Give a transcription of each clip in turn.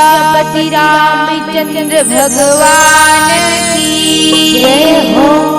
प्रजापति रामचंद्र भगवान की जय हो।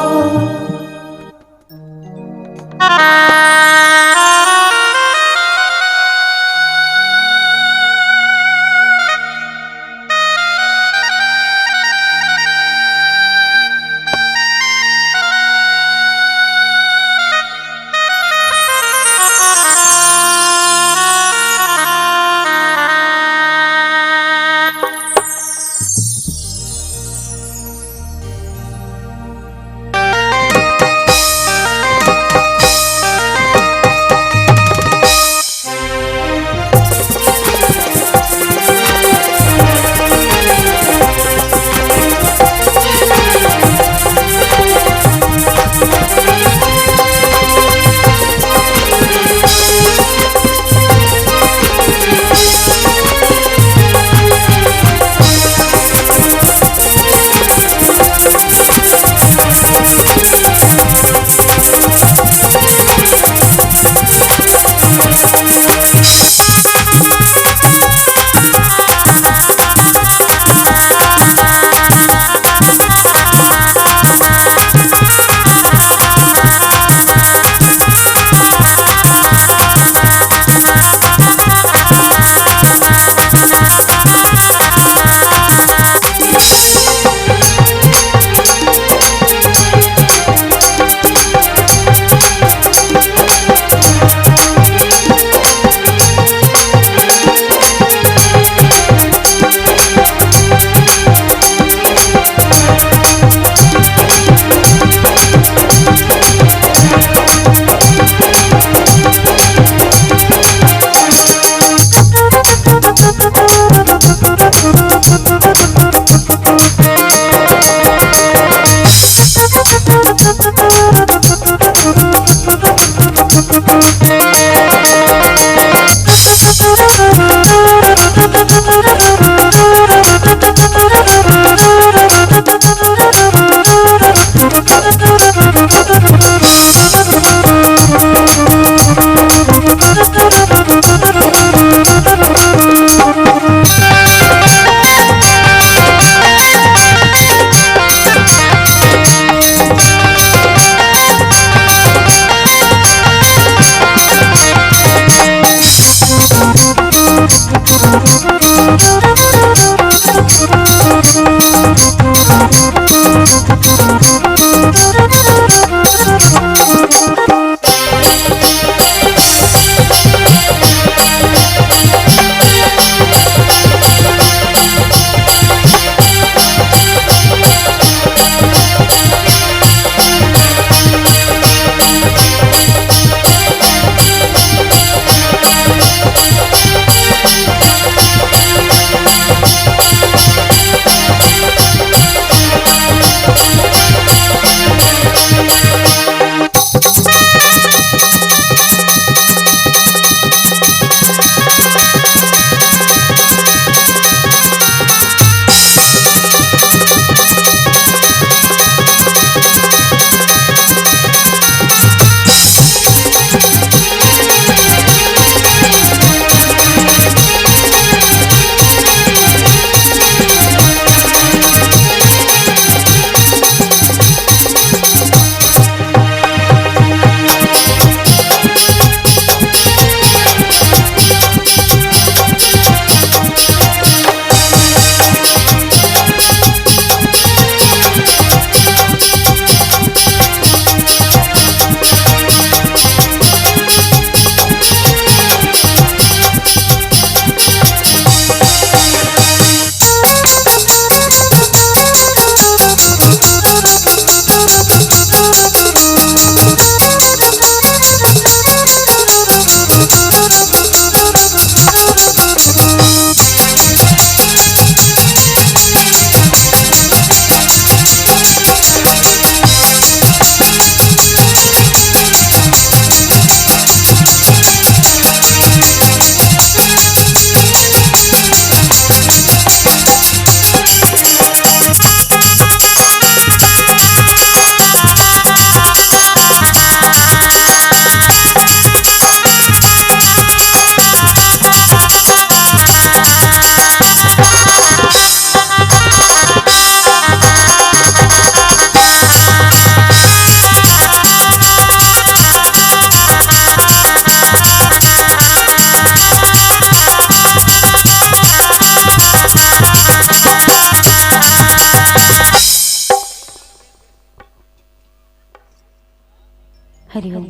हरि ओम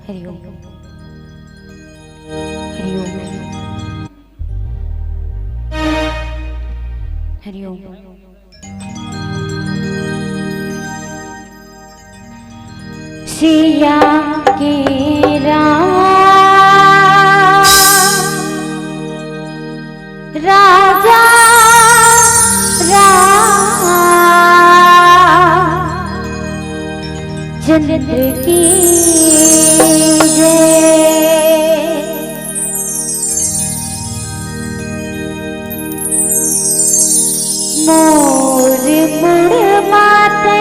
हरि ओम हरि ओम हरि ओम। सिया के राजा चंद्र की जय। मोर मुड़ माते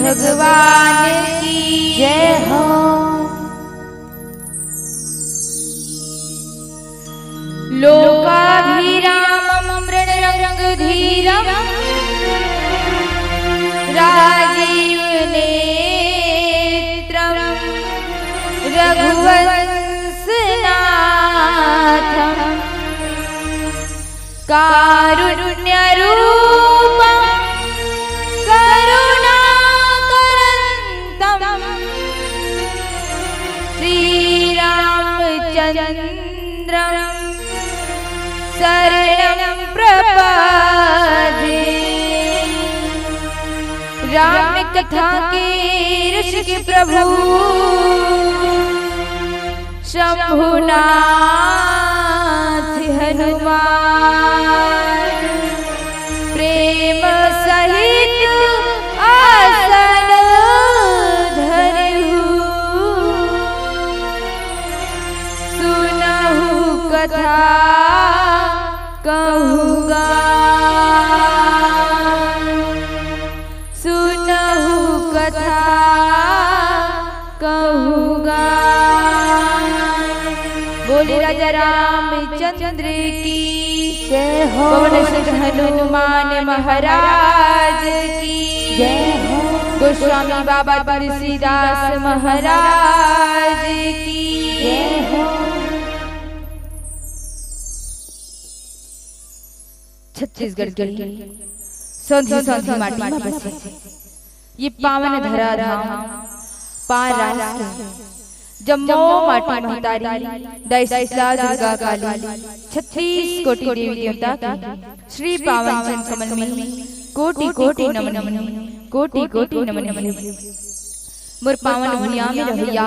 भगवान की जय हो। लोकाभिरामं रणरंगधीरं राजीवनेत्रं रघुवंशनाथं कारुण्यरूपं करुणाकरन्तं श्रीरामचन्द्रं शरणं प्रपद्ये। राम कथा के ऋषि प्रभु शंभुनाथ हनुमान प्रेम सहित आसन धरहु सुनहु कथा कहूँगा सुनहु कथा कहूँगा। बोले राजा रामचंद्र की जय हो। पवन सुत हनुमान महाराज की जय हो। गोस्वामी बाबा तुलसीदास महाराज की जय हो। छत्तीसगढ़ के सौंधी सौंधी माटी में बसे ये पावन धरा धाम पार रास के जम्मो माटी महतारी दैसा दुर्गा काली 36 कोटि देवी देवता की श्री पावन चरण कमल में कोटि कोटि नमन कोटि कोटि नमन। मोर पावन भुइया में रहिया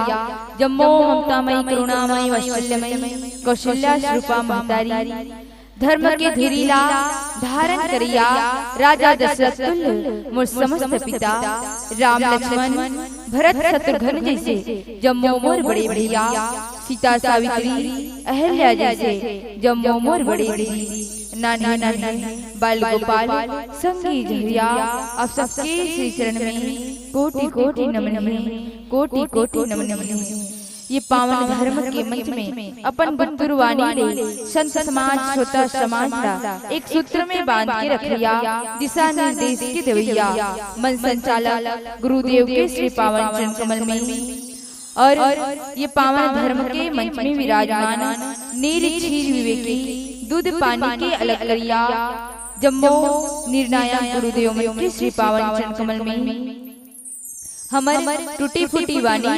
जम्मो ममतामयी करुणामयी वात्सल्यमयी कौशल्या स्वरूपा महतारी धर्म के धीरीला धारण करिया राजा दशरथ तुल्य मोर समस्त पिता राम लक्ष्मण भरत शत्रुघ्न जैसे जम्मो मोर बड़े भैया सीता सावित्री अहल्या जैसे जम्मो मोर बड़े दीदी नानी नानी बाल गोपाल संगी जहिया अब सबके श्री चरण में कोटि कोटि नमन कोटि कोटि नमन। ये पावन धर्म के मंच में अपन गुरुवाणी ले संत समाज श्रोता समाज का एक सूत्र में बांध के रखिया दिशा निर्देश की देवैया मन संचालक गुरुदेव के श्री पावन चरण कमल में और ये पावन धर्म के मंच में विराजमान नील क्षीर विवेकी दूध पानी के अलग करिया जम्मो निर्णायक गुरुदेव के श्री पावन चरण कमल में हमारे टूटी फूटी वाणी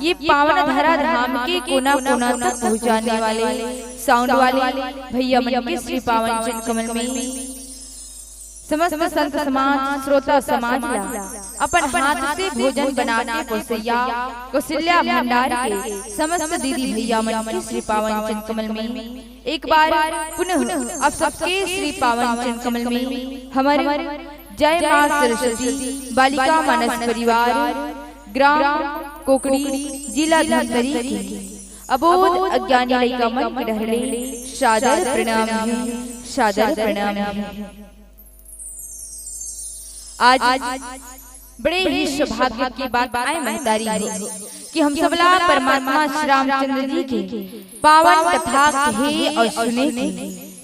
ये पावन धरा धाम के कोना कोना तक पहुँचाने वाले साउंड वाले भैया मन के श्री पावन चरण कमल में समस्त संत समाज श्रोता समाज अपन हाथ से भोजन बना के पोसैया कौशल्या भंडार के समस्त दीदी भैया मन के श्री पावन चरण कमल में एक बार पुनः अब सबके श्री पावन चरण कमल में हमारे जय मां सरस्वती बालिका मानस परिवार ग्राम कोकड़ी जिला धमतरी की अबोध अज्ञानी लड़का मन में रहले सादर प्रणाम है सादर प्रणाम है। आज बड़े ही सौभाग्य की बात आए महतारी कि हम सबला परमात्मा श्री रामचंद्र जी की पावन कथा कहे और सुने थे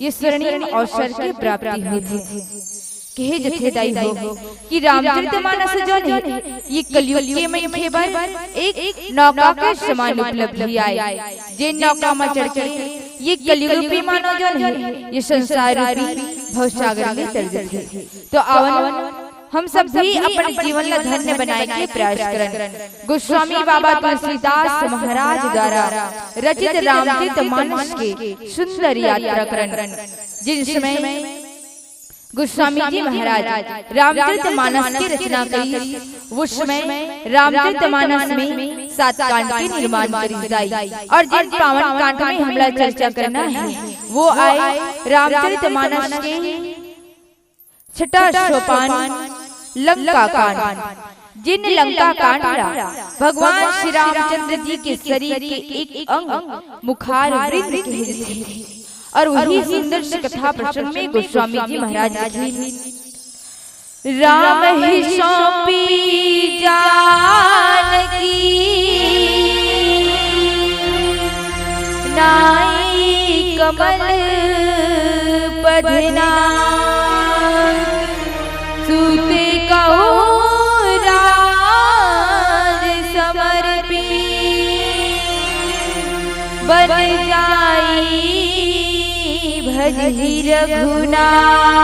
ये स्वर्णिम अवसर की प्राप्ति हुई थी। कहे जथेदाई हो कि रामचरितमानस जो है ये कलयुग के में खेबर एक नौका के समान उपलब्धि आए जे नौका में चढ़ के ये कलयुग रूपी मानो जो है ये संसार रूपी भवसागर में तर जाते। तो आवन हम सब भी अपने जीवन ला धन्य बनाए के प्रयास करन गोस्वामी बाबा तुलसीदास महाराज द्वारा रचित रामचरितमानस के सुंदर यात्रा करन जिन समय गोस्वामी जी महाराज रामचरितमानस की रचना करी उस समय रामचरितमानस में 7 कांड के निर्माण करी जाई और जिन पावन कांड में हमला चर्चा करना है वो आए रामचरितमानस के छठा सोपान लंका कांड। जिन लंका कांड भगवान श्री रामचंद्र जी के शरीर के एक अंग मुखार वृंद कहे थे और वही सुंदर कथा प्रसंग में गोस्वामी जी महाराज जी राम ही सौंपी जानकी नाई कमल पधना सूते कहो राज समर्पी बन जाई भजी रघुनाथ।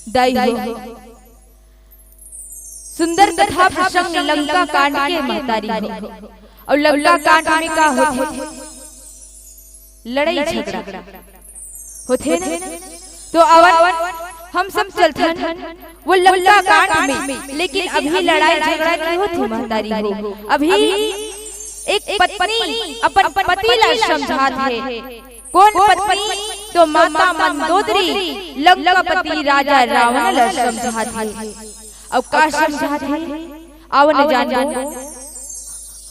दाई सुंदर कथा प्रसंग लंका कांड के महतारी हो और लंका कांड में का होते लड़ाई झगड़ा होते न तो अवन हम सब चलते वो लंका कांड में, लेकिन अभी लड़ाई झगड़ा नहीं होती महतारी हो। अभी एक पत्नी अपन पति ला समझात है। कौन पत्नी? तो माता मंदोदरी लंकापति राजा रावण ला समझात है। अब का समझात है आवन जानो।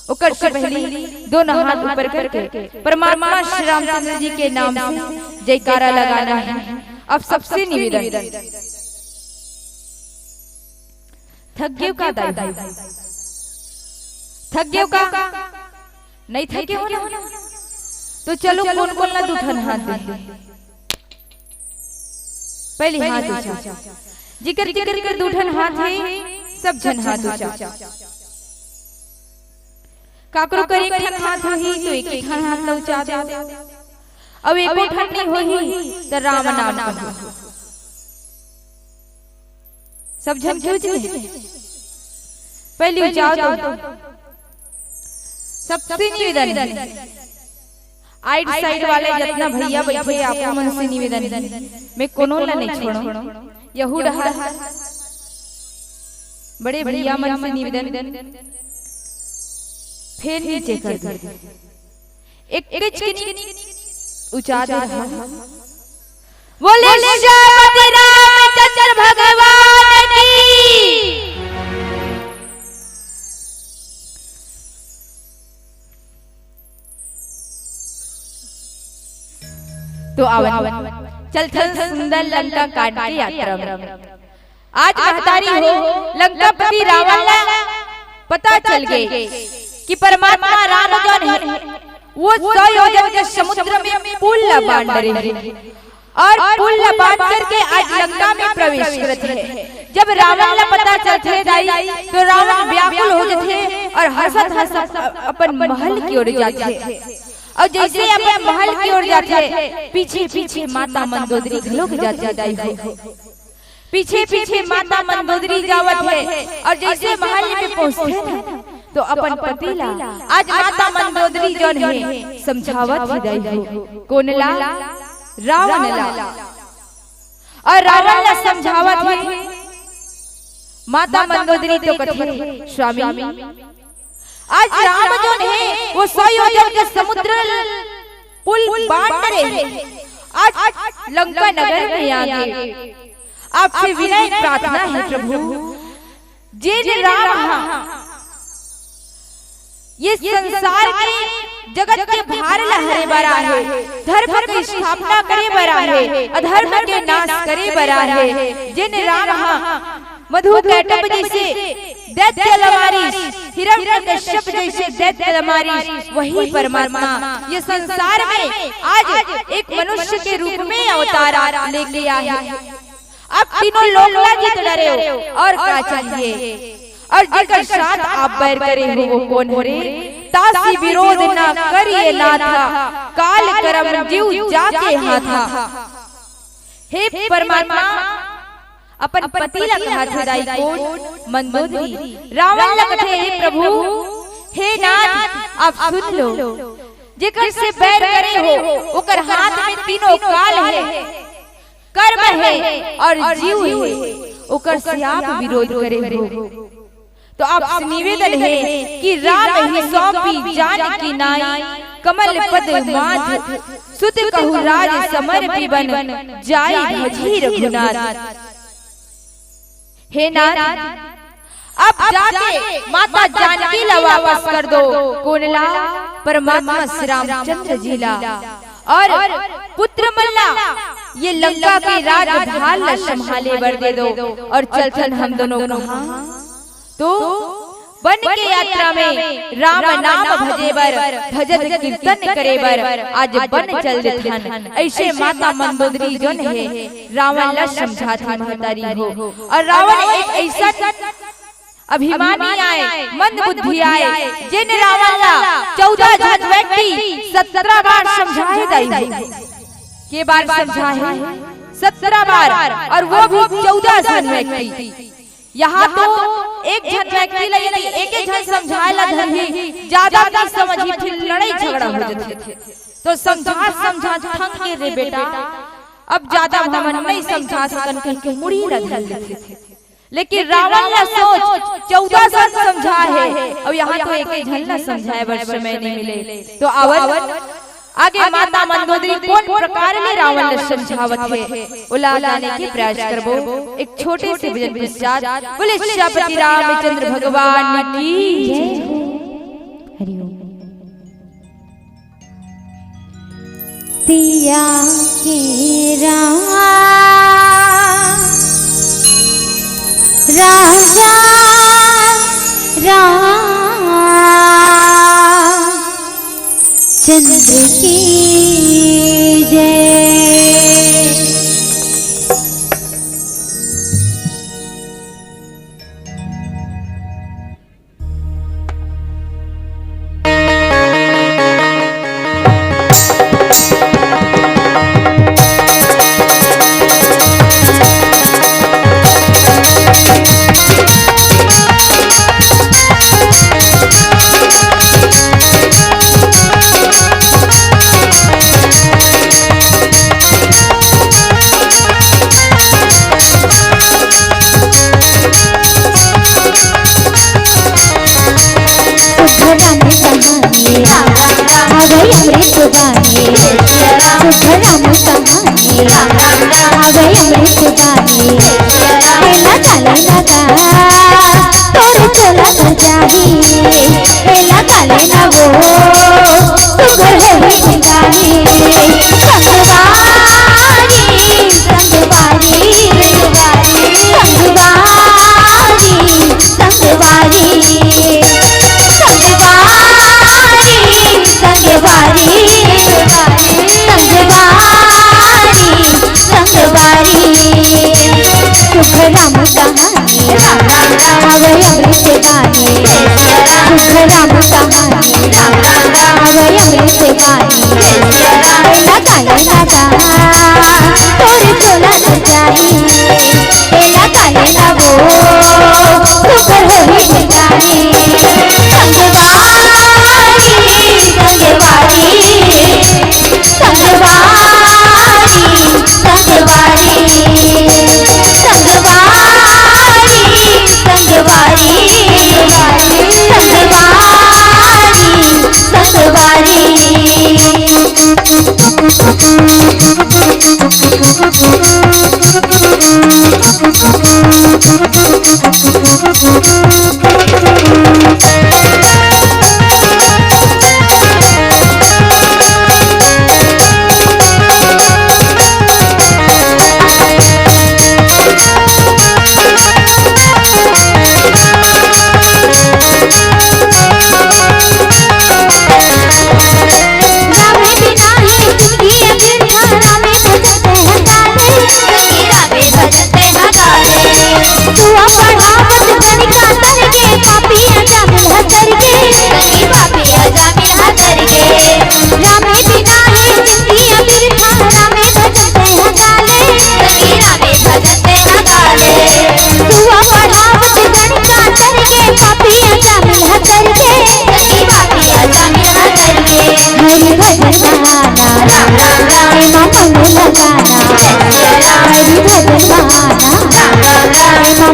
ओकर से पहले दोनों हाथ ऊपर करके परमात्मा श्री रामचंद्र जी के नाम से जयकारा लगाना है। अब सबसे निवेदन, थक गए का दाई, थक गए का नहीं थके हो ना, तो चलो कौन कौन ना दूठन हाथ दे। पहले हाथ ऊंचा, जिक्र जिक्र कर दूठन हाथ है, सब जन हाथ ऊंचा। काकरो कर एक ठन हाथ होही तो एक एक ठन हाथ ऊंचा दे। अब एको ठन नहीं होही तो राम नाम कहो। सब जन क्यों जी पहले ऊंचा दो। सबसे निवेदन आइड साइड वाले जितना भैया बैठे आपको मन से निवेदन मैं कोनो ला नहीं छोड़ो। यहूद बड़े भैया मन से निवेदन फिर नीचे कर दे। एक ऊंचा दे रहा बोले श्रीमती रामचंद्र भगवान की। तो आवन चल चल सुंदर लंका कांड की यात्रा में आज महतारी हो लंकापति रावण ला पता चल गए कि परमात्मा राम जन है वो 100 योजन के समुद्र में पुल बांध रहे हैं और पुल बांध करके आज लंका में प्रवेश करते हैं। जब रावण ला पता चलते दाई तो रावण व्याकुल हो जाते और हंसत हंसत अपन महल की ओर जाते। और जैसे अपने महल की ओर जाते पीछे पीछे माता मंदोदरी घलोक जाते दाई हो। पीछे पीछे माता मंदोदरी जावत है और जैसे महल में पहुंचते हैं तो अपन पति ला आज माता मंदोदरी जन है समझावत है दाई हो। कौन ला? रावण ला। और रावण ला समझावत है माता मंदोदरी तो कथे स्वामी आज राम जो है वो 100 योजन के समुद्र पुल बांध रहे हैं। आज लंका नगर में आगे आपसे विनय प्रार्थना है प्रभु जिन राम ये संसार के जगत के भार लहरे बरा है, धर्म की स्थापना करे बरा है, अधर्म के नाश करे बरा है। जिन राम मधु कैटभ जैसे दैत्य लमारीश, हिरण्यकश्यप जैसे दैत्य लमारीश वही परमात्मा ये संसार में आज एक मनुष्य के रूप में अवतार लेके आया है। अब तीनों लोग जीत डरे और क्या चाहिए? और जिनका साथ आप बैर करे हो वो कौन हो रे? तासी विरोध ना करिए नाथा काल करम जीव जाके हाथा। हे परमात्मा अपन पति ला कहा था दाई कोट मंदोदरी रावण ला कहे हे प्रभु हे नाथ आप सुन लो जेकर से बैर करे हो ओकर हाथ में तीनों काल है, कर्म है और जीव है, ओकर से आप विरोध करे हो। तो आपसे निवेदन है कि राम ही सौंपी जान की नाई कमल पद माथ सुत कहु राज समर्पी बन जाई भजी रघुनाथ। हे नाथ अब जाके माता जानकी ला वापस कर दो। कौन ला? परमात्मा श्री रामचंद्र जी ला। और पुत्र मल्ला ये लंका के राज भाल न संभाले बर दे दो और चलथन हम दोनों कहां। तो वन के यात्रा में राम नाम भजे बर भजन कीर्तन करे बर आज बन चल देथन। ऐसे माता मंदोदरी जन है रावण ला समझाती महतारी हो। और रावण एक ऐसा अभिमानी आए मंद बुद्धि आए जिन रावण ला 14 जन व्यक्ति 17 बार समझाए दाई के बार समझाए 17 बार और वो भी 14 जन व्यक्ति। यहाँ तो एक जन व्यक्ति लगे एक जन समझाएला धरही ज्यादा की समझी फिर लड़ाई झगड़ा हो जाते। तो समझा थक के रे बेटा अब ज्यादा हमन नहीं समझा सकन कह के मुड़ी रखल लेते। लेकिन रावण ने सोच 14 जन समझा है और यहाँ तो एक जन न समझाए बर समय नहीं मिले। तो आवर आगे माता मंदोदरी कौन प्रकार ले रावण ने समझावत है उला लाने के प्रयास करबो। एक छोटे से भजन पश्चात बोले श्रीपति रामचंद्र भगवान की जय। हरि ओम। सिया के राजा चंद्र की जय।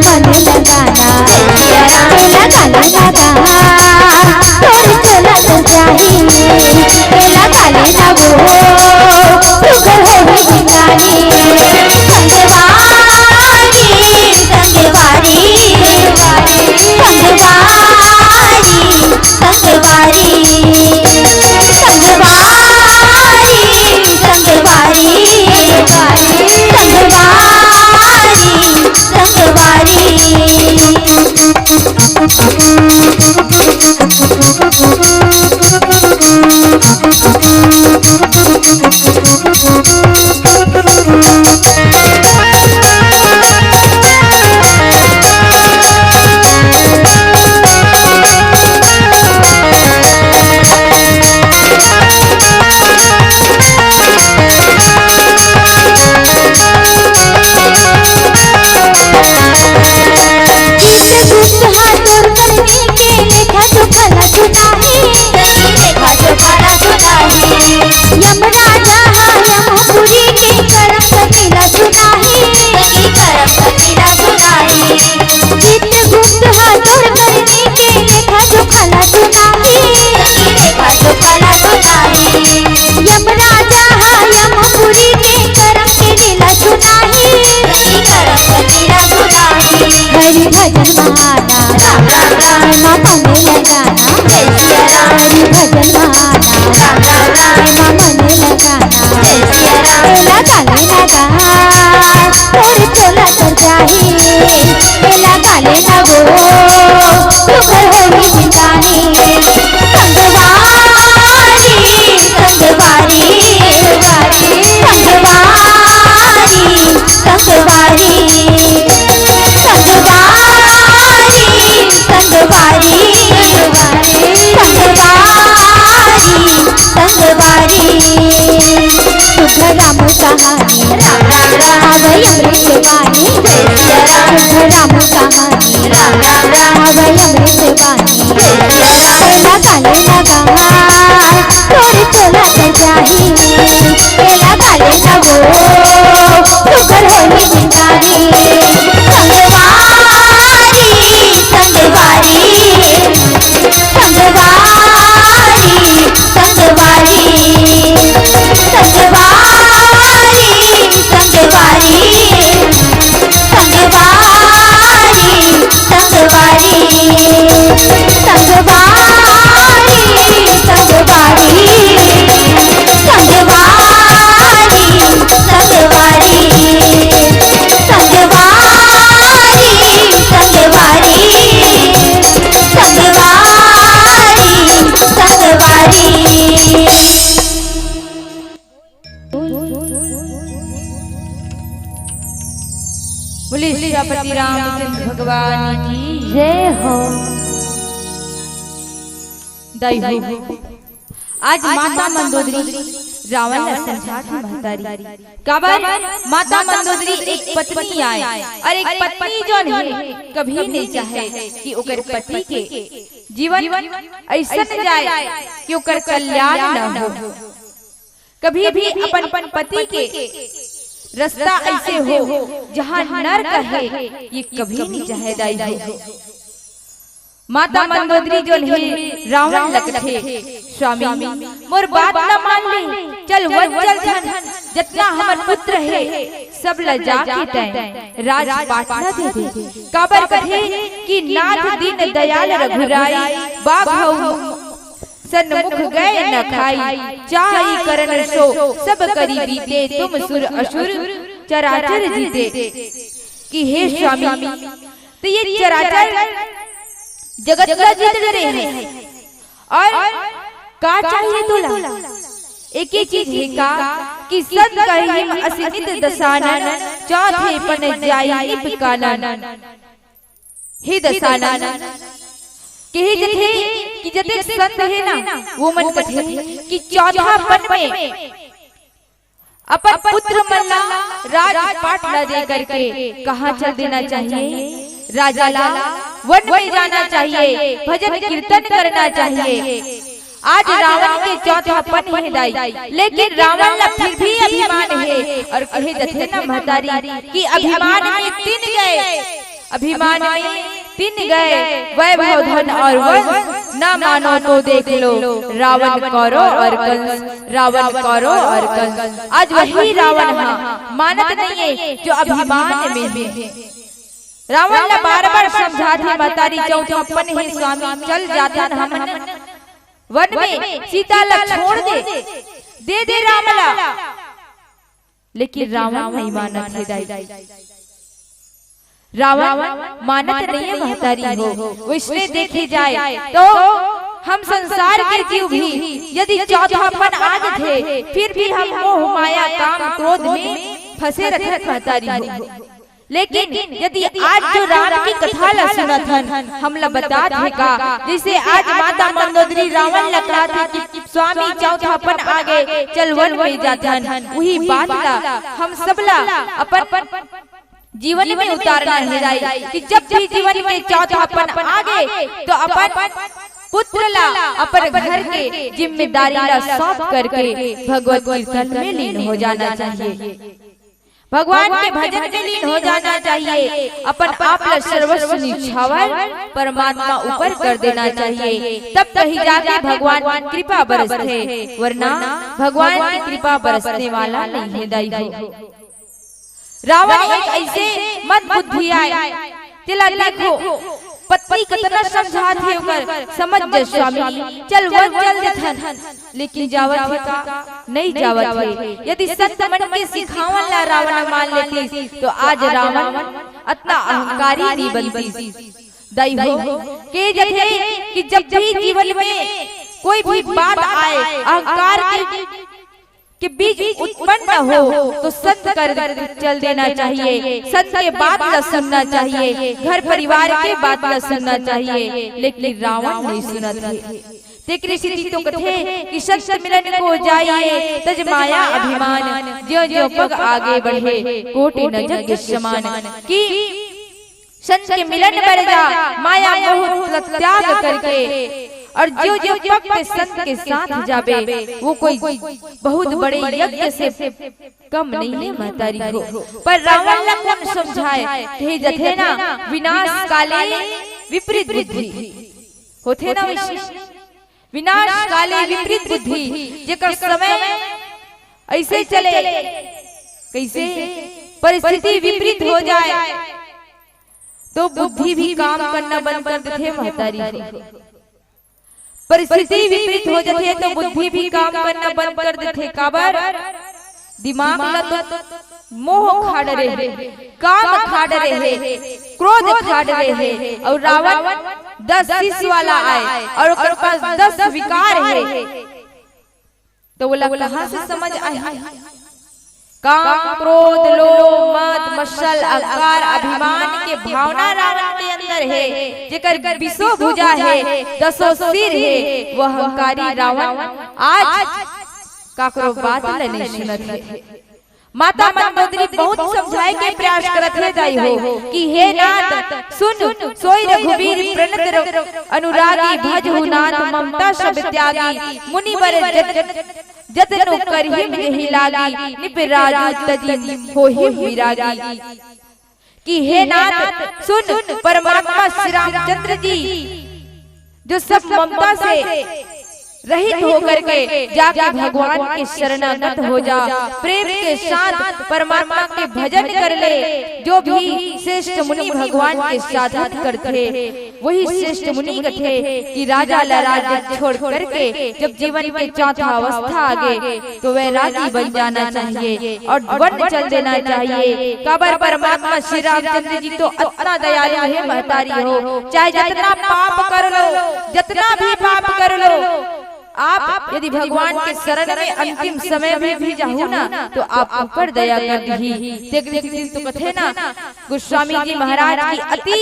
मन लगाना हरि भजन माना राम राम राम माँ मन लगाना जय सिया राम हरि भजन माना राम राम राम माँ मन लगाना जय सिया राम एला काले लगा तोरे चोला तर जाही एला काले लगो सुकर होई जिंदानी संगवारी संगवारी संगवारी संगवारी संगवारी शुद्ध राम कहानी राम राम राम अमृत वाणी शुद्ध राम कहानी राम राम राम अमृत वाणी एला काले लगा तोरे चोला तर जाही एला काले लगो सुकर होई जिंदानी संगवारी संगवारी बोले सियापति रामचंद्र भगवान की जय हो। दाई हो आज माता मंदोदरी रावण ने समझा थी महतारी काबर माता मंदोदरी एक पत्नी आए और एक पत्नी जो है कभी नहीं चाहे कि ओकर पति के जीवन ऐसा न जाए कि ओकर कल्याण न हो। कभी भी अपन पति के रास्ता ऐसे हो जहाँ नरक है ये कभी नहीं चाहे दाई हो। माता मंदोदरी जो है रावण लगथे स्वामी मोर बात न मान ले चल वंचल धन जितना हमर पुत्र है सब ल जाके तय राज पाटना दे दे काबर कहे कि नाथ दीन दयाल रघुराई बाघौ सन्मुख गए न खाई चाहि करन सो सब करी बीते तुम सुर असुर चराचर जीते कि हे स्वामी तो ये चराचर जगत का जीत रहे हैं और का चाहिए तुला एक ही चीज है का कि सद कहिम असीमित दसानन चौथे पन जाई निपकानन हे दसानन कहे जथे कि जते संत है ना वो मन कथे कि चौथा पन में अपन पुत्र मल्ला राजपाट न दे करके कहाँ चल देना चाहिए राजा लाला वन में जाना चाहिए भजन कीर्तन करना चाहिए। आज रावण के चौथा पन है दाई लेकिन रावण ला फिर भी अभिमान है और कहे जथे ना महतारी कि अभिमान में तीन गए अभिमान में तीन गए वैभव धन और वंश न मानो तो देख लो रावण कौरो और कंस रावण कौरो और कंस। आज वही रावण मानत नहीं है जो अभिमान में है। रावण ने बार बार समझा थे महतारी चौथा पन है स्वामी चल जाता हमन वन में सीता ला छोड़ दे दे रामला लेकिन रावण नहीं मानत है दाई रावण मानत नहीं है महतारी हो। इसलिए देखे जाए तो हम संसार के जीव भी यदि चौथापन आग थे फिर भी हम मोह माया काम क्रोध में फंसे रहे महतारी हो। लेकिन यदि आज जो राम की कथा ला सुनत हन हम ला बता थे का जैसे आज माता मंदोदरी रावण ला कहा थे कि स्वामी चौथापन आगे चल वन में जातन वही बात ला हम सब ला अपन जीवन में उतारना है कि जब भी जीवन में चौथापन आगे तो अपन पुत्र ला अपन घर के जिम्मेदारी ला सौंप करके भगवत कीर्तन में लीन हो जाना चाहिए भगवान के भजन में लीन हो जाना चाहिए अपन आप ला सर्वस्व निछावर परमात्मा ऊपर कर देना चाहिए तब कहीं जाके भगवान की कृपा बरसते वरना भगवान की कृपा बरसने वाला नहीं है दाई हो। रावण एक ऐसे मत बुद्धि आए चला देखो पत्नी कितना समझा थे ओकर समझ जा स्वामी चल वन चल देथन लेकिन जावत है का नहीं जावत है। यदि सत्य मन के सिखावन ला रावण मान लेती तो आज रावण इतना अहंकारी नहीं बनती। दाई हो के जथे कि जब भी जीवन में कोई भी बात आए अहंकार के बीज उत्पन्न हो तो संत कर चल देना चाहिए, संत के बात न सुनना चाहिए, घर परिवार के बात न सुनना चाहिए। लेकिन रावण नहीं सुना थे। तो कथे कि सत्य मिलन को जाइए तज माया अभिमान ज्यों ज्यों पग आगे बढ़े कोटि न जग समान कि संत के मिलन बर जा माया बहुत त्याग करके और जो जो पग पे संत के साथ जाबे वो कोई बहुत बड़े यज्ञ से कम नहीं है महतारी हो। पर रावण ने कौन समझाए थे जथे ना विनाश काले विपरीत बुद्धि होते ना विनाश काले विपरीत बुद्धि जेकर समय ऐसे चले कैसे परिस्थिति विपरीत हो जाए तो बुद्धि भी काम करना बंद कर देते महतारी हो। परिस्थिति विपरीत हो जाती है तो बुद्धि भी काम करना बंद कर देते। काबर दिमाग लत मोह खाड़ रहे काम खाड़ रहे क्रोध खाड़ रहे और रावण 10 शीश वाला आए और उसके पास 10 विकार है तो वो कहां से समझ आए काम क्रोध लोभ मद मत्सर अहंकार अभिमान के भावना रावण के अंदर है जेकर विषो भुजा है 10 सिर है वह अहंकारी रावण आज काकरो बात नहीं सुनत है। माता मंदोदरी बहुत समझाए के प्रयास करत है दाई हो कि हे नाथ सुन सोई रघुवीर प्रणत अनुरागी भजहु नाथ ममता सब त्यागी मुनिवर जतनु करहिम यही लागी निप राजू तजी होहि विरागी कि हे नाथ सुन परमात्मा श्री रामचंद्र जी जो सब ममता से रहित होकर के जाके भगवान के शरणागत हो जा प्रेम के साथ परमात्मा के भजन कर ले। जो भी श्रेष्ठ मुनि भगवान के साधन करते वही श्रेष्ठ मुनि कथे कि राजा ला राज्य छोड़ करके जब जीवन के चौथा अवस्था आ गए तो वह राजी बन जाना चाहिए और वन चल देना चाहिए। काबर परमात्मा श्री रामचंद्र जी तो इतना दयालु है महतारी हो चाहे जितना पाप कर लो जितना भी पाप कर लो आप यदि भगवान के शरण में अंतिम समय में भी जाओ ना तो आप ऊपर दया कर दी। तो कथे ना गोस्वामी जी महाराज की अति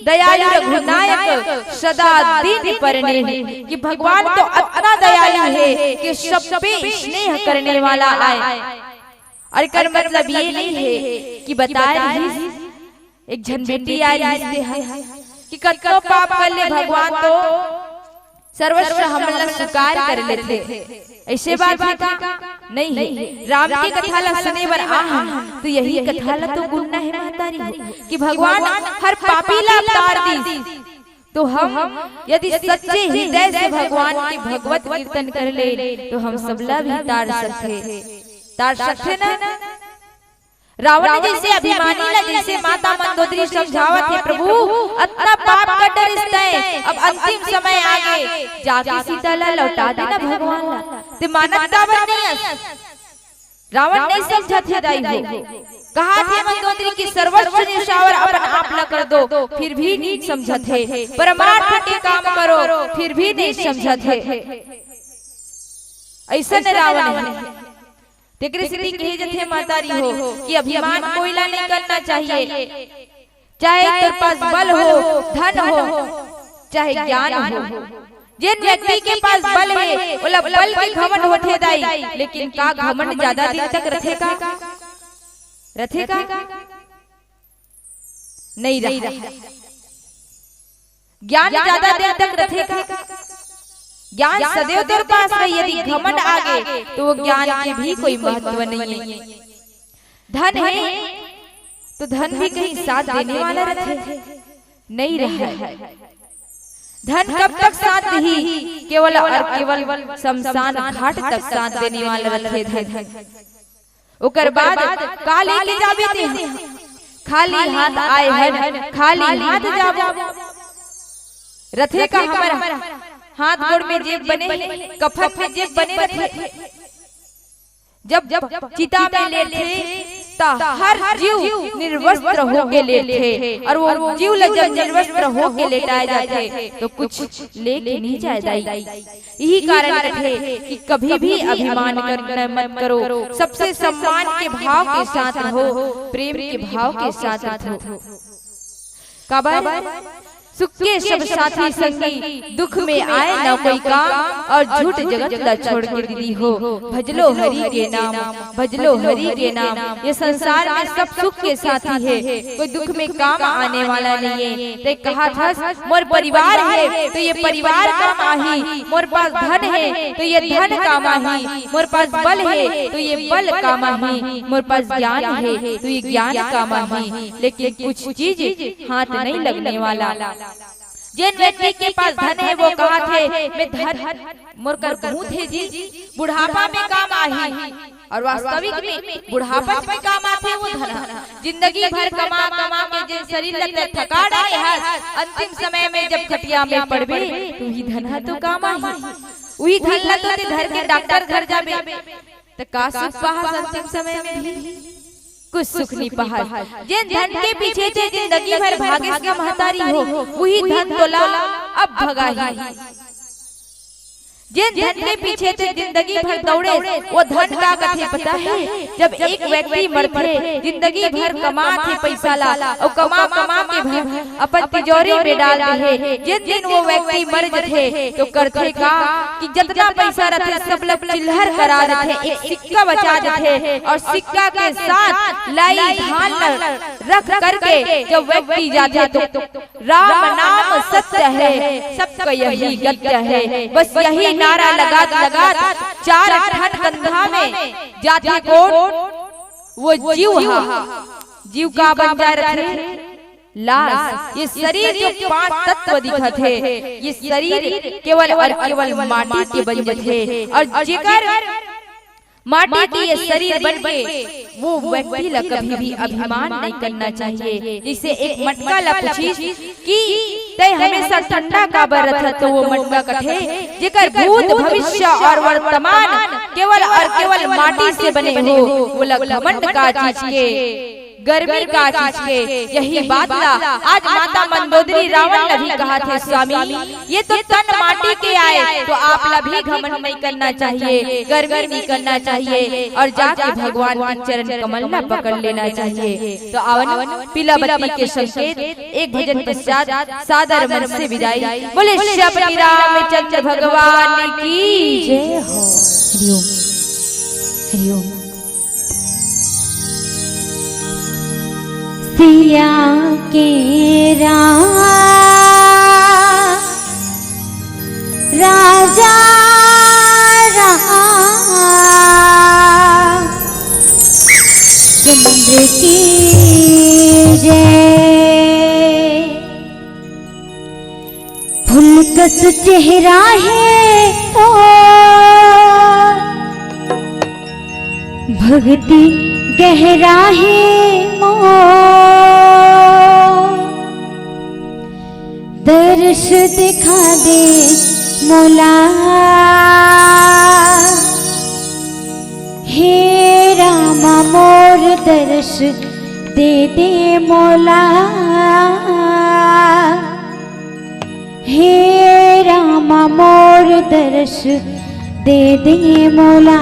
दयालु रघुनायक सदा दीन परने कि भगवान तो इतना दयालु है कि सब पे स्नेह करने वाला आए। और कर मतलब ये नहीं है कि बता रही एक झंझटी आ रही है कि कतो पाप कर ले भगवान तो सर्वस्व हमला स्वीकार कर लेते ऐसे बात है का नहीं है। राम की कथा ला सुने बर तो यही कथा ला तो गुण है महतारी कि भगवान हर पापी ला तार दी तो हम यदि सच्चे हृदय से भगवान की भगवत कीर्तन कर ले तो हम सबला भी तार सकते ना। रावण जैसे अभिमानी ला जैसे माता मंदोदरी समझावत है प्रभु इतना पाप का डर है अब अंतिम समय आ गए जाके सीता ला लौटा देना भगवान ला ते मानवता नहीं रावण नहीं समझा थे दाई हो कहा थे मंदोदरी की सर्वस्व निशावर अपन आप ला कर दो फिर भी नहीं समझा थे परमार्थ के काम करो फिर भी नहीं समझा थे। ऐसा न रावण है स्थिति कही जथे मातारी हो कि अभिमान कोयला नहीं करना चाहिए चाहे तेरे पास बल हो धन हो चाहे ज्ञान हो। जिन व्यक्ति के पास बल है बोला बल के घमंड होते दाई लेकिन का घमंड ज्यादा दिन तक रखेगा नहीं रहा। ज्ञान ज्यादा दिन तक रखेगा ज्ञान सदैव तेरे पास है यदि घमंड आ गए तो वो ज्ञान के भी कोई महत्व नहीं है। धन है तो धन भी कहीं साथ देने वाला रहे नहीं रहा है। धन कब तक साथ ही केवल और केवल शमशान घाट तक साथ देने वाला रहे धन। ओकर बाद काले के जावे थे खाली हाथ आए हन खाली हाथ जाबो। रथे का हमारा हाथ गोड़ में जेब बने, कफन में जेब बने रथे। जब चिता में लेटे ता हर जीव निर्वस्त्र होके लेटे, और वो जीव जब निर्वस्त्र होके लेटाए जाते तो कुछ लेके नहीं जाए। यही कारण रहे कि कभी भी अभिमान करना मत करो, सबसे सम्मान के भाव के साथ रहो, प्रेम के भाव के साथ रहो। काबर सुख के सब साथी संगी, दुख में आए न कोई काम, और झूठ जगत ला छोड़ के दीदी हो, भजलो हरि के नाम, भजलो हरि के नाम। ये संसार में सब सुख के साथी है, कोई दुख में काम आने वाला नहीं है। ते कहा था मोर परिवार है तो ये परिवार काम आही, मोर पास धन है तो ये धन काम आही, मोर पास बल है तो ये बल काम आही, मोर पास ज्ञान है तो ये ज्ञान काम आही। लेकिन कुछ चीज हाथ नहीं लगने वाला। जिन व्यक्ति के पास धन है वो कहा थे मैं धन मोर कर बहुत है जी, बुढ़ापा में काम आही, और वास्तविक में बुढ़ापा में काम आते वो धन। जिंदगी भर कमा कमा के जिन शरीर लगते थका डाले है, अंतिम समय में जब खटिया में पड़बे तो ही धन तो काम आही, वही धन लगते घर के डॉक्टर घर जाबे तो का सुख पाहा अंतिम समय में भी कुछ सुख नहीं पाहा। जिन धन के पीछे थे जिंदगी भर भागे का महतारी हो, वही धन तोला अब भगाही। जिन धन के पीछे थे जिंदगी भर दौड़े, वो धन का कथे पता है। जब एक व्यक्ति मरते जिंदगी भर कमा थे पैसा ला, और कमा कमा के भर अपन तिजोरी में डाल दे। जिन दिन वो व्यक्ति मर जाते तो करते का कि जितना पैसा रहते सब लोग चिल्हर करा देते, एक सिक्का बचा देते, और सिक्का के साथ लाई धान रख करके जब व्यक्ति जाते तो राम नाम सत्य है, सबका यही गत्य है। बस यही नारा लगा चार ठन कंधा में जाते कोट, वो जीव का बन जा रहे लाश। ये शरीर जो 5 तत्व दिखत है, ये शरीर केवल और केवल माटी के बन जाते, और जेकर माटी की ये शरीर बन के वो व्यक्ति ला कभी भी अभिमान नहीं करना चाहिए। जिसे एक मटका ला पूछी कि तय हमेशा ठंडा का बरत, तो वो मटका कठे जेकर भूत भविष्य और वर्तमान केवल और केवल माटी से बने हो, वो घमंड का चीज के गर्मी का चीज के। यही बात ला आज माता मंदोदरी रावण ने भी कहा थे, स्वामी ये तो तन माटी के आए, तो आप ला भी घमंड नहीं करना चाहिए, गर्मी नहीं करना चाहिए, और जाके भगवान के चरण कमल ला पकड़ लेना चाहिए। तो आवन पीला बत्ती के संकेत एक भजन पश्चात सादर मन से विदाई। बोले श्री रामचंद्र भगवान की जय हो। हरिओम हरिओम। सिया के राजा चंद्र की जय। फुलकस चेहरा है तो भक्ति गहरा है दर्श दिखा दे मौला, हे रामा मोर दर्श दे दे मौला, हे रामा मोर दर्श दे दे मौला।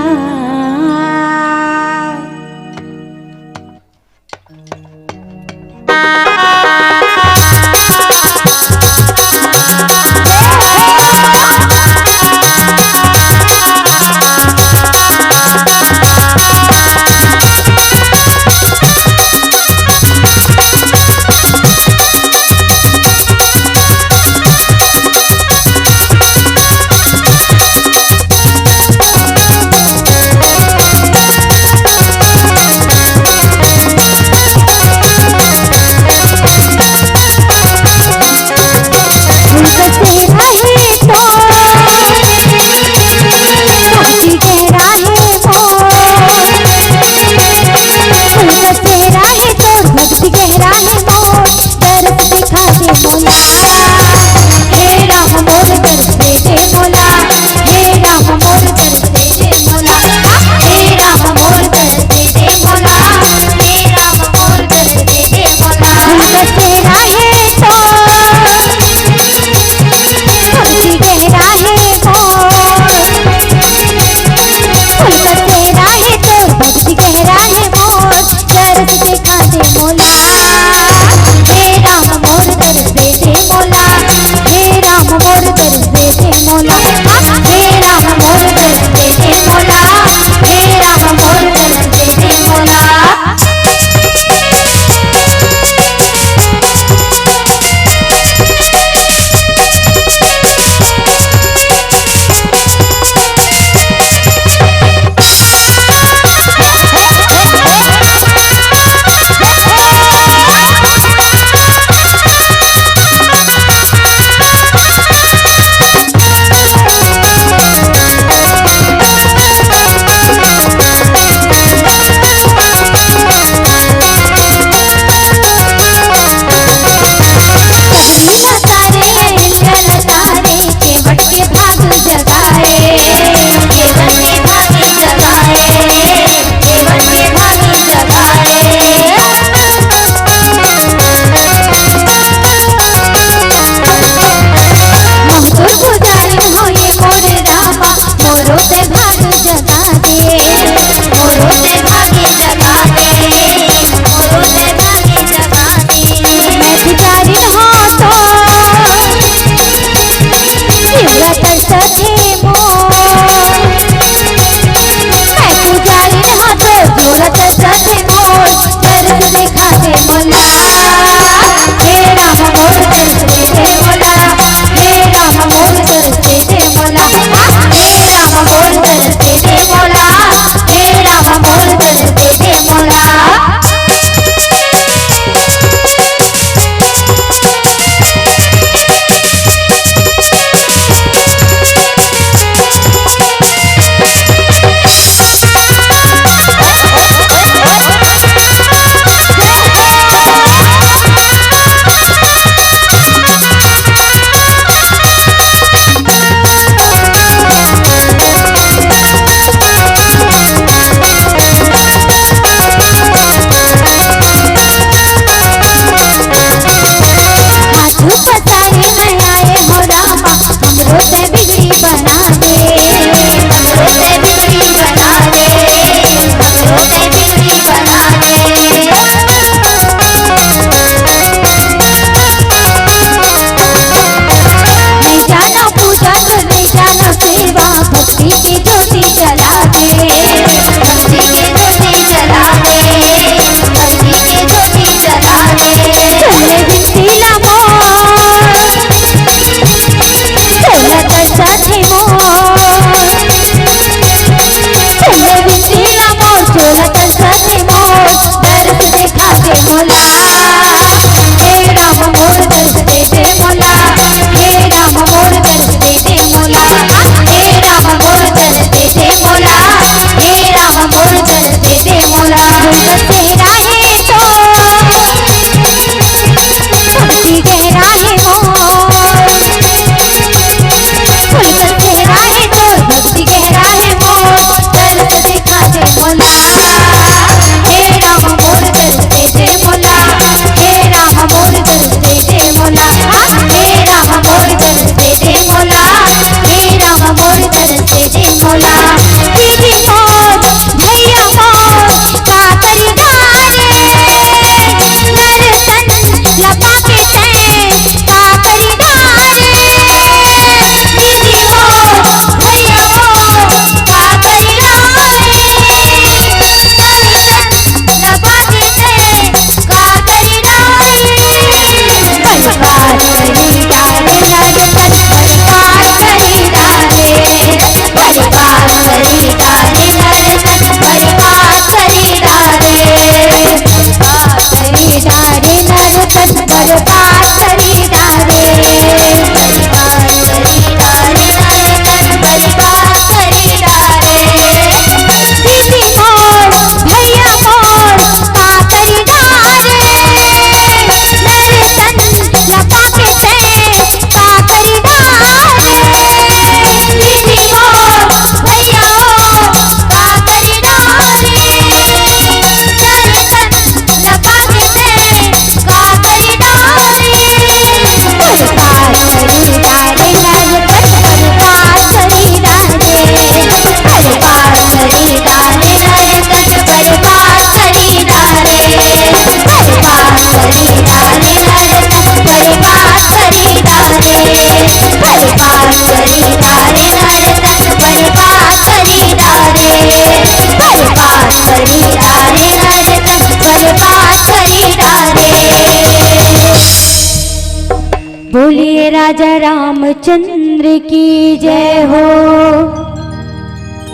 बोलिए राजा रामचंद्र की जय हो।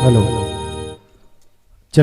हेलो।